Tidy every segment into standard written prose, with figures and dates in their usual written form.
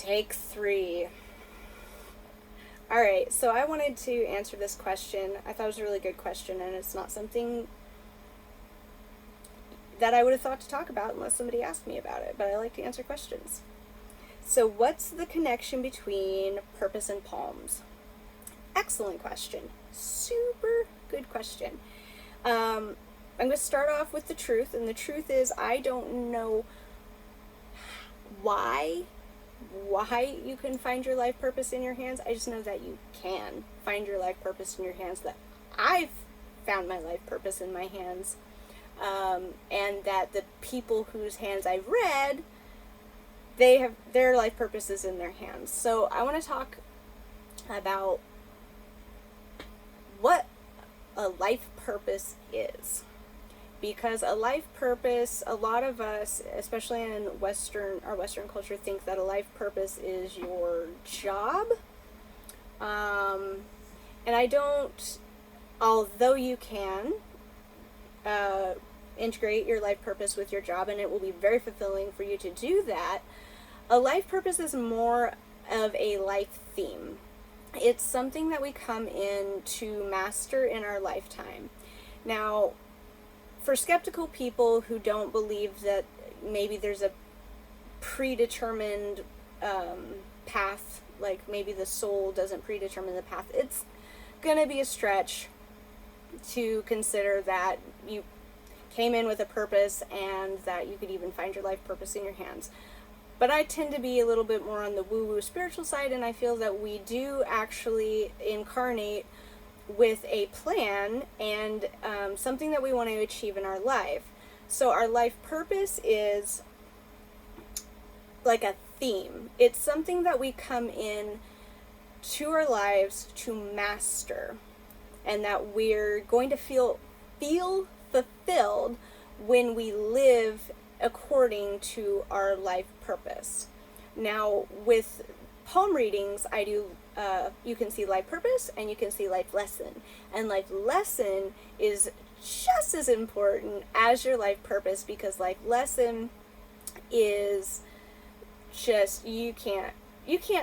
Take 3. Alright, so I wanted to answer this question. I thought it was a really good question, and it's not something that I would have thought to talk about unless somebody asked me about it, but I like to answer questions. So, what's the connection between purpose and palms? Excellent question. Super good question. I'm going to start off with the truth, and the truth is I don't know why you can find your life purpose in your hands. I just know that you can find your life purpose in your hands, that I've found my life purpose in my hands, and that the people whose hands I've read, they have their life purposes in their hands. So I want to talk about what a life purpose is. Because a life purpose, a lot of us, especially in our Western culture, think that a life purpose is your job. And I don't, although you can integrate your life purpose with your job, and it will be very fulfilling for you to do that, a life purpose is more of a life theme. It's something that we come in to master in our lifetime. Now, for skeptical people who don't believe that maybe there's a predetermined path, like maybe the soul doesn't predetermine the path, it's going to be a stretch to consider that you came in with a purpose and that you could even find your life purpose in your hands. But I tend to be a little bit more on the woo-woo spiritual side, and I feel that we do actually incarnate with a plan and something that we want to achieve in our life. So our life purpose is like a theme. It's something that we come in to our lives to master, and that we're going to feel fulfilled when we live according to our life purpose. Now, with palm readings, I do you can see life purpose and you can see life lesson, and life lesson is just as important as your life purpose, because life lesson is just, you can't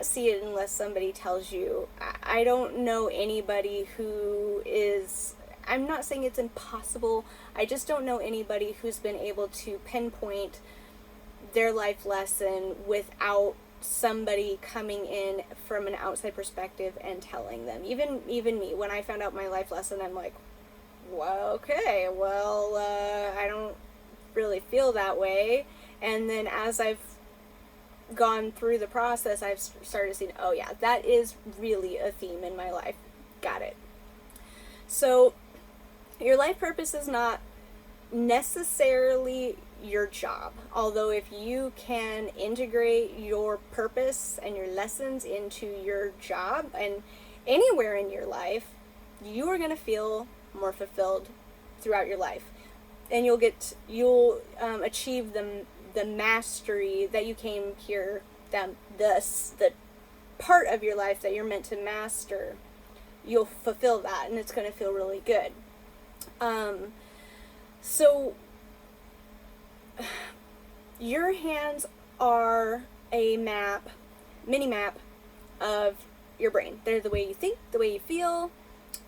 see it unless somebody tells you. I don't know anybody who is, I'm not saying it's impossible, I just don't know anybody who's been able to pinpoint their life lesson without somebody coming in from an outside perspective and telling them. Even me, when I found out my life lesson, I'm like, well, okay, well, I don't really feel that way. And then as I've gone through the process, I've started seeing, oh yeah, that is really a theme in my life. Got it. So your life purpose is not necessarily your job, although if you can integrate your purpose and your lessons into your job and anywhere in your life, you are going to feel more fulfilled throughout your life, and you'll achieve the mastery that you came here, the part of your life that you're meant to master. You'll fulfill that, and it's going to feel really good. So your hands are a mini map of your brain. They're the way you think, the way you feel,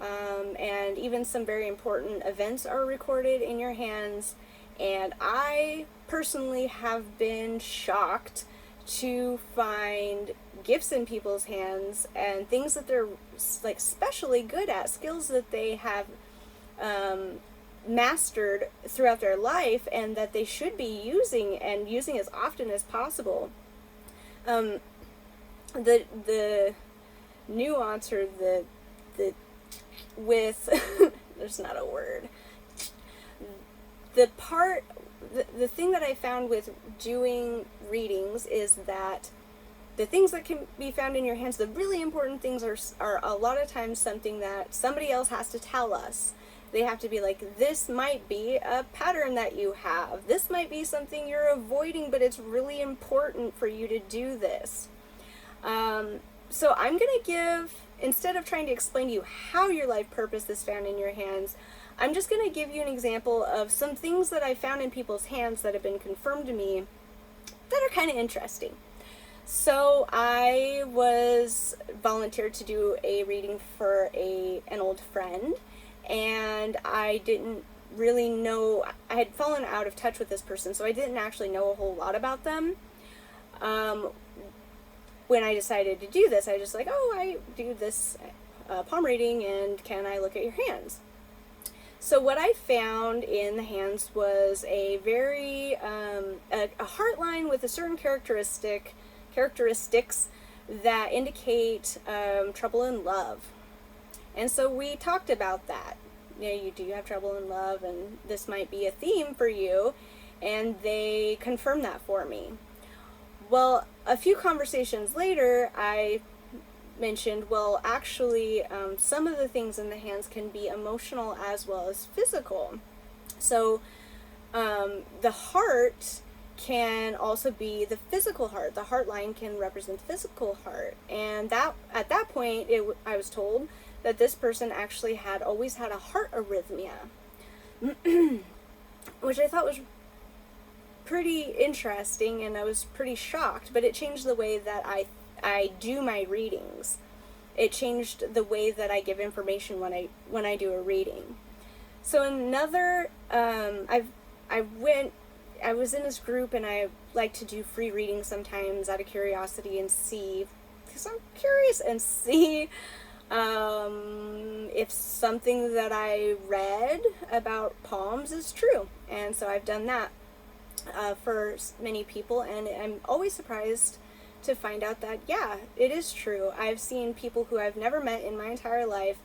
and even some very important events are recorded in your hands. And I personally have been shocked to find gifts in people's hands and things that they're like specially good at, skills that they have mastered throughout their life, and that they should be using as often as possible. The nuance, or the with there's not a word. The thing that I found with doing readings is that the things that can be found in your hands, the really important things, are a lot of times something that somebody else has to tell us. They have to be like, this might be a pattern that you have. This might be something you're avoiding, but it's really important for you to do this. So I'm going to give, instead of trying to explain to you how your life purpose is found in your hands, I'm just going to give you an example of some things that I found in people's hands that have been confirmed to me that are kind of interesting. So I was volunteered to do a reading for an old friend, and I didn't really know. I had fallen out of touch with this person, so I didn't actually know a whole lot about them. Um, when I decided to do this, I just like, oh, I do this palm reading, and can I look at your hands? So what I found in the hands was a very a heart line with a certain characteristics that indicate trouble in love. And so we talked about that. You know, you do have trouble in love, and this might be a theme for you. And they confirmed that for me. Well, a few conversations later, I mentioned, well, actually, some of the things in the hands can be emotional as well as physical. So the heart can also be the physical heart. The heart line can represent the physical heart. And that at that point, I was told that this person actually had always had a heart arrhythmia, which I thought was pretty interesting, and I was pretty shocked, but it changed the way that I do my readings. It changed the way that I give information when I do a reading. So another, I was in this group, and I like to do free readings sometimes out of curiosity and see, because I'm curious, and see if something that I read about palms is true. And so I've done that for many people, and I'm always surprised to find out that, yeah, it is true. I've seen people who I've never met in my entire life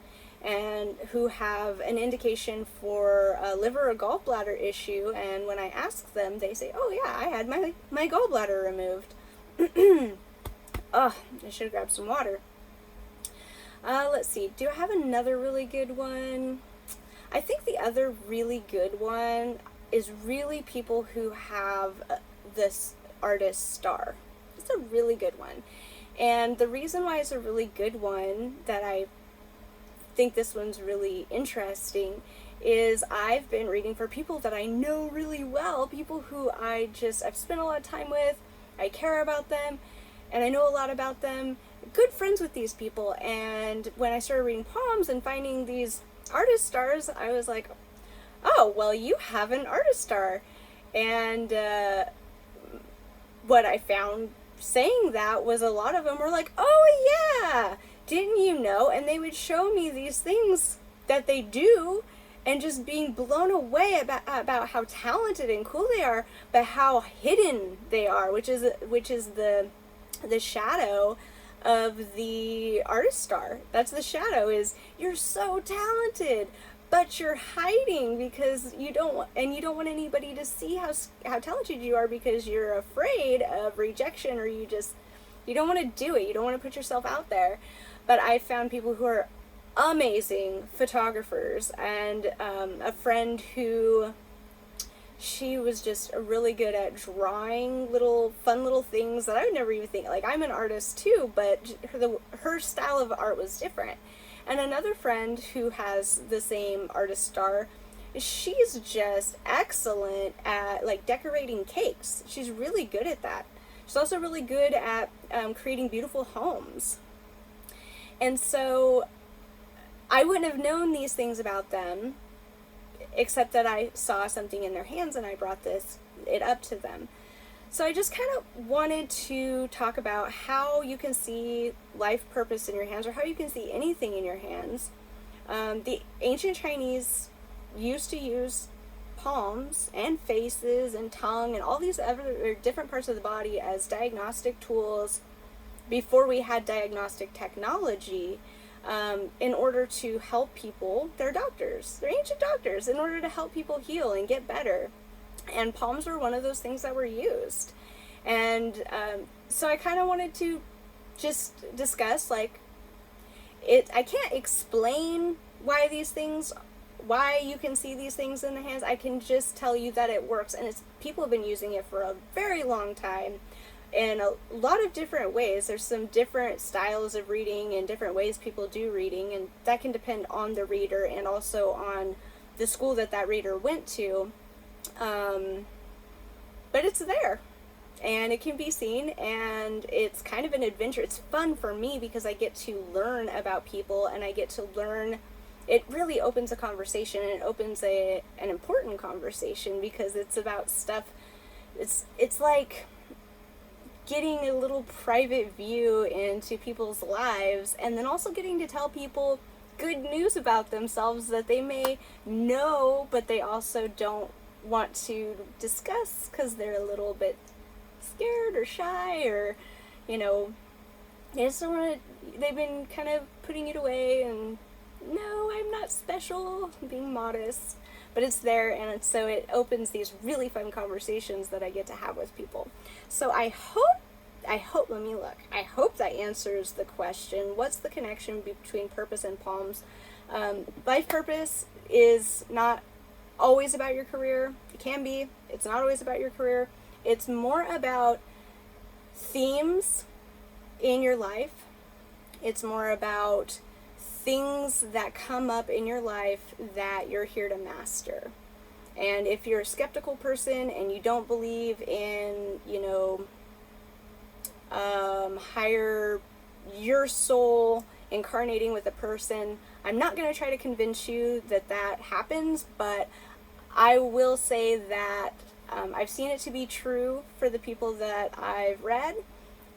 and who have an indication for a liver or gallbladder issue, and when I ask them, they say, oh yeah, I had my gallbladder removed. Oh, I should have grabbed some water. Let's see, do I have another really good one? I think the other really good one is really people who have this artist star. It's a really good one. And the reason why it's a really good one, that I think this one's really interesting, is I've been reading for people that I know really well, people who I've spent a lot of time with, I care about them, and I know a lot about them, good friends with these people. And when I started reading palms and finding these artist stars, I was like, oh, well, you have an artist star. And what I found saying that was a lot of them were like, oh yeah, didn't you know? And they would show me these things that they do, and just being blown away about how talented and cool they are, but how hidden they are, which is the shadow of the artist star. That's the shadow, is you're so talented, but you're hiding because you don't want anybody to see how talented you are, because you're afraid of rejection, or you don't want to do it. You don't want to put yourself out there. But I found people who are amazing photographers, and a friend who, she was just really good at drawing fun little things that I would never even think. Like, I'm an artist too, but her style of art was different. And another friend who has the same artist star, she's just excellent at like decorating cakes. She's really good at that. She's also really good at creating beautiful homes. And so I wouldn't have known these things about them, except that I saw something in their hands and I brought it up to them. So I just kind of wanted to talk about how you can see life purpose in your hands, or how you can see anything in your hands. The ancient Chinese used to use palms and faces and tongue and all these other different parts of the body as diagnostic tools before we had diagnostic technology, in order to help people. They're doctors. They're ancient doctors, in order to help people heal and get better. And palms were one of those things that were used. And so I kind of wanted to just discuss, like, I can't explain why you can see these things in the hands. I can just tell you that it works, and people have been using it for a very long time in a lot of different ways. There's some different styles of reading and different ways people do reading, and that can depend on the reader and also on the school that reader went to. But it's there. and it can be seen, and it's kind of an adventure. It's fun for me because I get to learn about people, and I get to learn. It really opens a conversation, and it opens an important conversation because it's about stuff. It's like getting a little private view into people's lives, and then also getting to tell people good news about themselves that they may know, but they also don't want to discuss because they're a little bit scared or shy, or, you know, they just don't want to, they've been kind of putting it away, and no, I'm not special, I'm being modest. But it's there, and so it opens these really fun conversations that I get to have with people. So I hope, let me look. I hope that answers the question, what's the connection between purpose and palms? Life purpose is not always about your career. It can be. It's not always about your career. It's more about themes in your life. It's more about things that come up in your life that you're here to master. And if you're a skeptical person and you don't believe in, higher, your soul incarnating with a person, I'm not going to try to convince you that that happens, but I will say that I've seen it to be true for the people that I've read,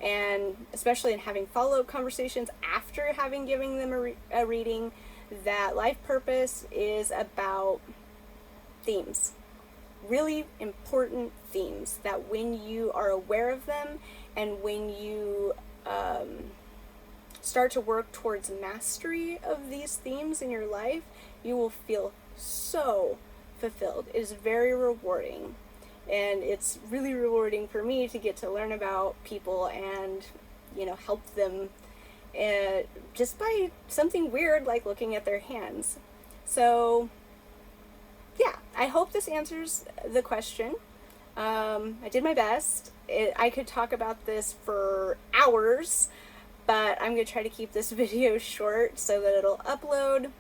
and especially in having follow-up conversations after having given them a reading, that life purpose is about themes. Really important themes that when you are aware of them, and when you start to work towards mastery of these themes in your life, you will feel so fulfilled. It is very rewarding. And it's really rewarding for me to get to learn about people and, help them just by something weird like looking at their hands. So, yeah, I hope this answers the question. I did my best. I could talk about this for hours, but I'm going to try to keep this video short so that it'll upload.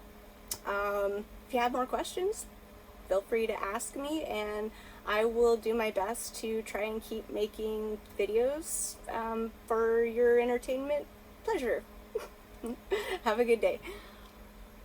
If you have more questions, feel free to ask me, and I will do my best to try and keep making videos for your entertainment pleasure. Have a good day.